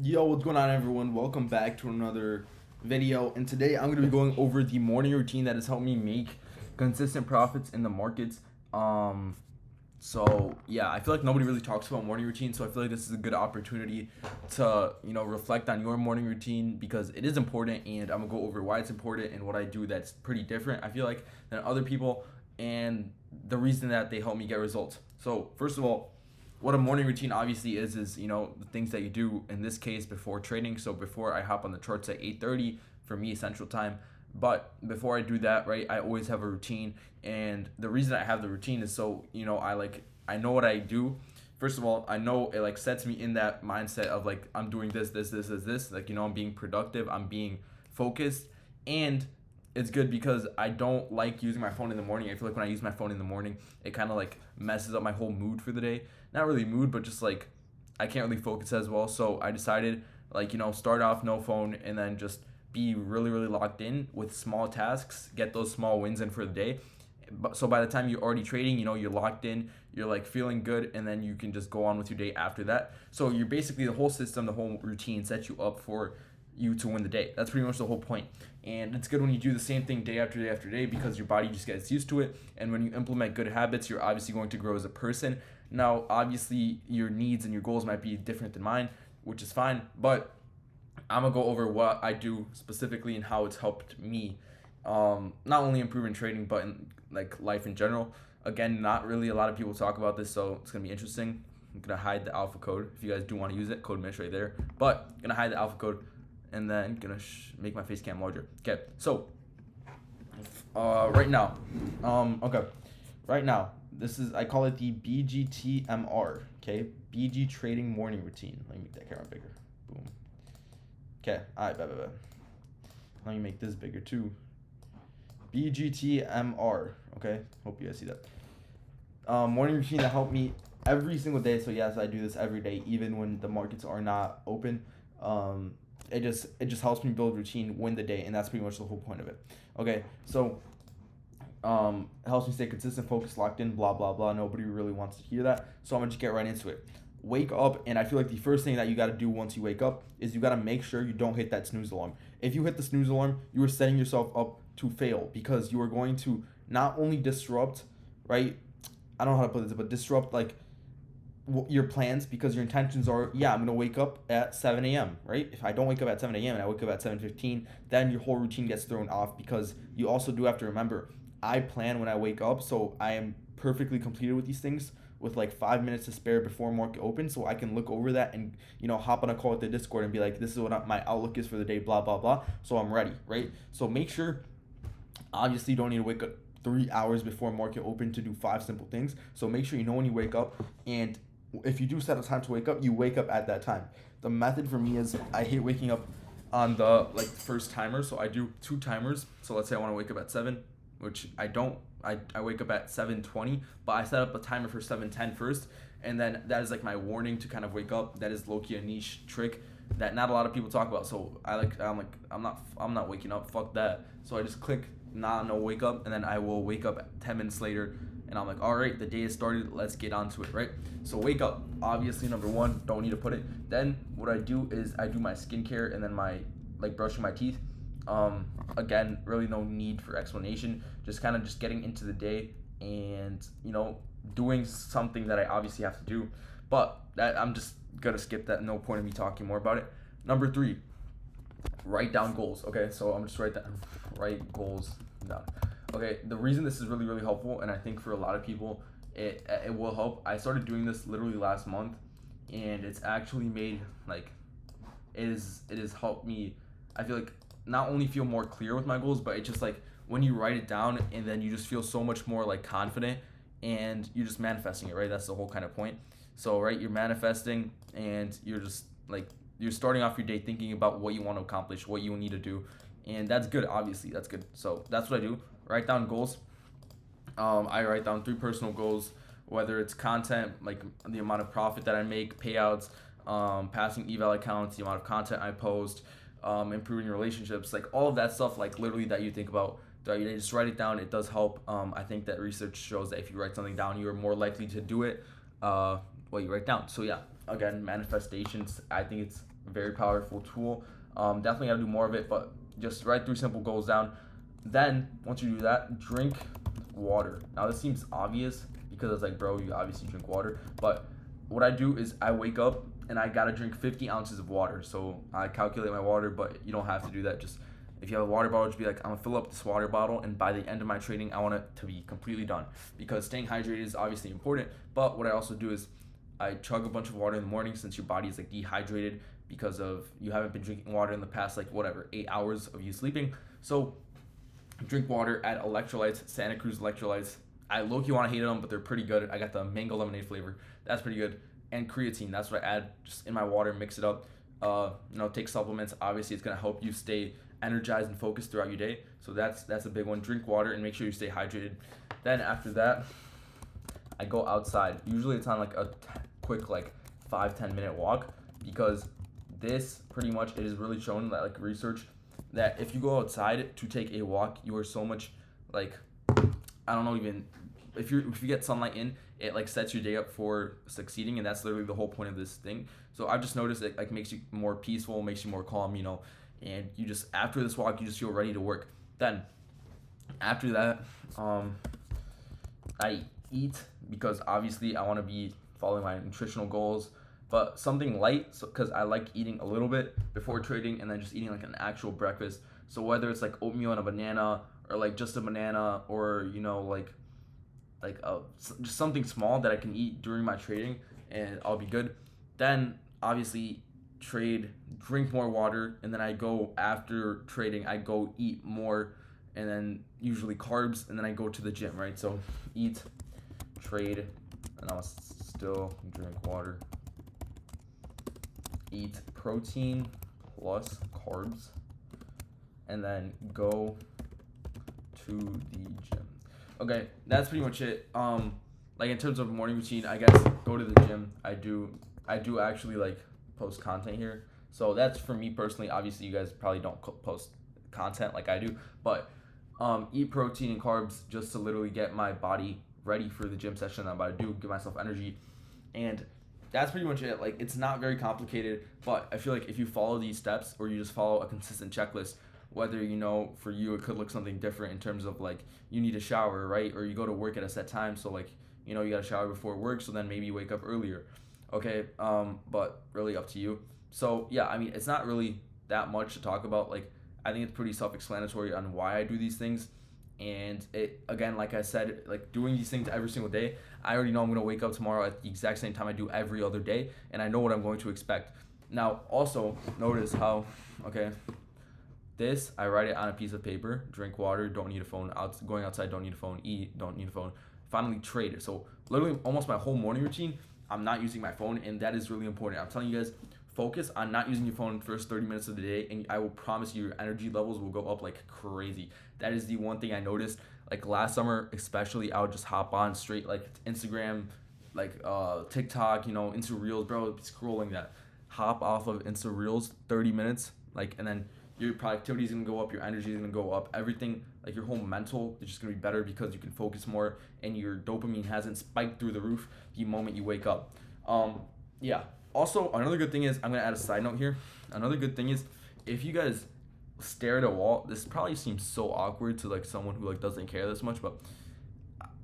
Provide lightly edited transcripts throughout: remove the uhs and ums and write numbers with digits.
Yo, what's going on, everyone? Welcome back to another video. And today I'm going to be going over the morning routine that has helped me make consistent profits in the markets. So yeah, I feel like nobody really talks about morning routine, so I feel like this is a good opportunity to reflect on your morning routine because it is important, and I'm gonna go over why it's important and what I do that's pretty different, I feel like, than other people, and the reason that they help me get results. So first of all, what a morning routine obviously is the things that you do in this case before trading. So before I hop on the charts at 8:30 for me Central Time, but before I do that, right, I always have a routine. And the reason I have the routine is so I know what I do. First of all, I know it like sets me in that mindset of like I'm doing this, like I'm being productive, I'm being focused. And it's good because I don't like using my phone in the morning. I feel like when I use my phone in the morning, it kind of like messes up my whole mood for the day. Not really mood, but just like I can't really focus as well. So I decided start off no phone and then just be really really locked in with small tasks, get those small wins in for the day. But so by the time you're already trading, you're locked in, you're like feeling good, and then you can just go on with your day after that. So you're basically the whole system, the whole routine sets you up for you to win the day. That's pretty much the whole point. And it's good when you do the same thing day after day after day because your body just gets used to it. And when you implement good habits, you're obviously going to grow as a person. Now, obviously, your needs and your goals might be different than mine, which is fine. But I'm gonna go over what I do specifically and how it's helped me, not only improve in trading but in like life in general. Again, not really a lot of people talk about this, so it's gonna be interesting. I'm gonna hide the alpha code if you guys do want to use it. Code mish right there. But I'm gonna hide the alpha code and then gonna make my face cam larger. Okay, so right now, okay, right now, this is I call it the BGTMR. Okay, BG trading morning routine. Let me make that camera bigger. Boom. Okay, alright, bye. Let me make this bigger too. BGTMR. Okay, hope you guys see that. Morning routine that helped me every single day. So yes, I do this every day, even when the markets are not open. It just helps me build routine, win the day, and that's pretty much the whole point of it. Okay, so helps me stay consistent, focused, locked in, blah blah blah. Nobody really wants to hear that, so I'm gonna just get right into it. Wake up, and I feel like the first thing that you got to do once you wake up is you got to make sure you don't hit that snooze alarm. If you hit the snooze alarm, you are setting yourself up to fail because you are going to not only disrupt, right? I don't know how to put this, but disrupt like your plans because your intentions are, yeah, I'm gonna wake up at 7 a.m. Right? If I don't wake up at 7 a.m. and I wake up at 7:15, then your whole routine gets thrown off because you also do have to remember I plan when I wake up, so I am perfectly completed with these things with like 5 minutes to spare before market open, so I can look over that and hop on a call with the Discord and be like, this is what my outlook is for the day, blah blah blah. So I'm ready, right? So make sure, obviously, you don't need to wake up 3 hours before market open to do 5 simple things. So make sure you know when you wake up, and if you do set a time to wake up, you wake up at that time. The method for me is I hate waking up on the like first timer, so I do 2 timers. So let's say I want to wake up at 7, which I don't. I wake up at 7:20, but I set up a timer for 7:10 first, and then that is like my warning to kind of wake up. That is low-key a niche trick that not a lot of people talk about. So I'm not waking up. Fuck that. So I just click no wake up, and then I will wake up 10 minutes later, and I'm like, all right, the day has started. Let's get onto it, right? So wake up. Obviously, number one, don't need to put it. Then what I do is I do my skincare and then my like brushing my teeth. Again, really no need for explanation. Just kind of just getting into the day and doing something that I obviously have to do, but that I'm just gonna skip that. No point in me talking more about it. Number three, write down goals. Okay, so I'm just write goals down. Okay, the reason this is really really helpful, and I think for a lot of people it will help. I started doing this literally last month, and it's actually made like it has helped me. I feel like not only feel more clear with my goals, but it's just like when you write it down and then you just feel so much more like confident and you're just manifesting it, right? That's the whole kind of point. So, right, you're manifesting and you're just like you're starting off your day thinking about what you want to accomplish, what you need to do, and that's good. Obviously, that's good. So that's what I do. Write down goals. I write down 3 personal goals, whether it's content, like the amount of profit that I make, payouts, passing eval accounts, the amount of content I post, improving your relationships, like all of that stuff, like literally that you think about. You just write it down. It does help. I think that research shows that if you write something down, you are more likely to do it. What you write down. So yeah, again, manifestations. I think it's a very powerful tool. Definitely got to do more of it, but just write 3 simple goals down. Then once you do that, drink water. Now this seems obvious because it's like, bro, you obviously drink water, but what I do is I wake up and I gotta drink 50 ounces of water. So I calculate my water, but you don't have to do that. Just if you have a water bottle, just be like, I'm gonna fill up this water bottle, and by the end of my training, I want it to be completely done. Because staying hydrated is obviously important, but what I also do is I chug a bunch of water in the morning since your body is like dehydrated because of you haven't been drinking water in the past like whatever 8 hours of you sleeping. So drink water, add electrolytes, Santa Cruz electrolytes. I low-key want to hate them, but they're pretty good. I got the mango lemonade flavor. That's pretty good. And creatine. That's what I add just in my water. Mix it up. Take supplements. Obviously, it's going to help you stay energized and focused throughout your day. So that's a big one. Drink water and make sure you stay hydrated. Then after that, I go outside. Usually it's on like a quick like 5-10 minute walk because this pretty much it is really shown that like research that if you go outside to take a walk, you are so much like I don't know even if you get sunlight in, it like sets your day up for succeeding, and that's literally the whole point of this thing. So I've just noticed it like makes you more peaceful, makes you more calm, and you just after this walk you just feel ready to work. Then after that, I eat because obviously I want to be following my nutritional goals, but something light because I like eating a little bit before trading and then just eating like an actual breakfast. So whether it's like oatmeal and a banana or like just a banana or just something small that I can eat during my trading and I'll be good. Then obviously drink more water, and then I go after trading, I go eat more, and then usually carbs, and then I go to the gym, right? So eat, trade, and I'll still drink water. Eat protein plus carbs, and then go to the gym. Okay, that's pretty much it. Like in terms of morning routine, I guess go to the gym. I do actually like post content here. So that's for me personally. Obviously, you guys probably don't post content like I do, but eat protein and carbs just to literally get my body ready for the gym session I'm about to do, give myself energy, and that's pretty much it. Like it's not very complicated, but I feel like if you follow these steps or you just follow a consistent checklist, whether for you it could look something different in terms of like you need a shower, right? Or you go to work at a set time, so like you got to shower before work, so then maybe you wake up earlier. Okay, but really up to you. So yeah, I mean it's not really that much to talk about. Like I think it's pretty self-explanatory on why I do these things. And it again, like I said, like doing these things every single day, I already know I'm gonna wake up tomorrow at the exact same time I do every other day, and I know what I'm going to expect. Now, also notice how, okay, this I write it on a piece of paper. Drink water, don't need a phone. Going outside, don't need a phone. Eat, don't need a phone. Finally, trade. So literally, almost my whole morning routine, I'm not using my phone, and that is really important. I'm telling you guys, focus on not using your phone the first 30 minutes of the day, and I will promise you your energy levels will go up like crazy. That is the one thing I noticed. Like last summer, especially, I would just hop on straight like Instagram, like TikTok, Insta Reels, bro. Scrolling that. Hop off of Insta Reels 30 minutes, like, and then your productivity is gonna go up, your energy is gonna go up, everything, like your whole mental is just gonna be better because you can focus more, and your dopamine hasn't spiked through the roof the moment you wake up. Yeah. Also, another good thing is, I'm gonna add a side note here. Another good thing is, if you guys stare at a wall, this probably seems so awkward to like someone who like doesn't care this much, but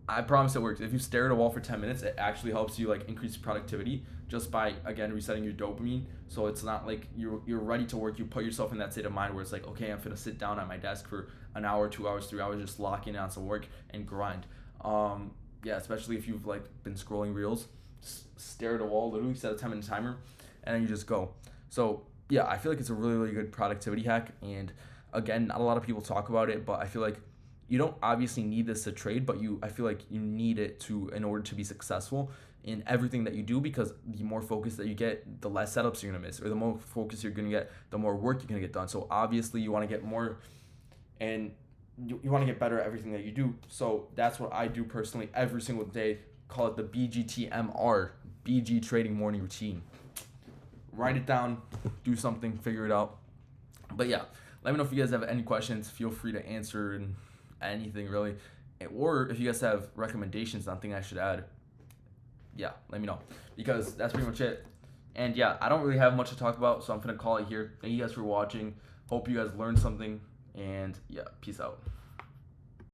I promise it works. If you stare at a wall for 10 minutes, it actually helps you like increase productivity just by again resetting your dopamine. So it's not like you're ready to work. You put yourself in that state of mind where it's like, okay, I'm gonna sit down at my desk for an hour, 2 hours, 3 hours, just locking in on some work and grind. Yeah, especially if you've like been scrolling reels, stare at a wall, literally set a 10-minute timer, and then you just go. So yeah, I feel like it's a really, really good productivity hack. And again, not a lot of people talk about it, but I feel like you don't obviously need this to trade, but I feel like you need it in order to be successful in everything that you do, because the more focus that you get, the less setups you're gonna miss, or the more focus you're gonna get, the more work you're gonna get done. So obviously you want to get more, and you want to get better at everything that you do. So that's what I do personally every single day. Call it the BGTMR, BG Trading Morning Routine. Write it down, do something, figure it out. But yeah, let me know if you guys have any questions. Feel free to answer and anything really, or if you guys have recommendations on things I should add, yeah, let me know, because that's pretty much it. And yeah, I don't really have much to talk about, so I'm gonna call it here. Thank you guys for watching. Hope you guys learned something, and yeah, peace out.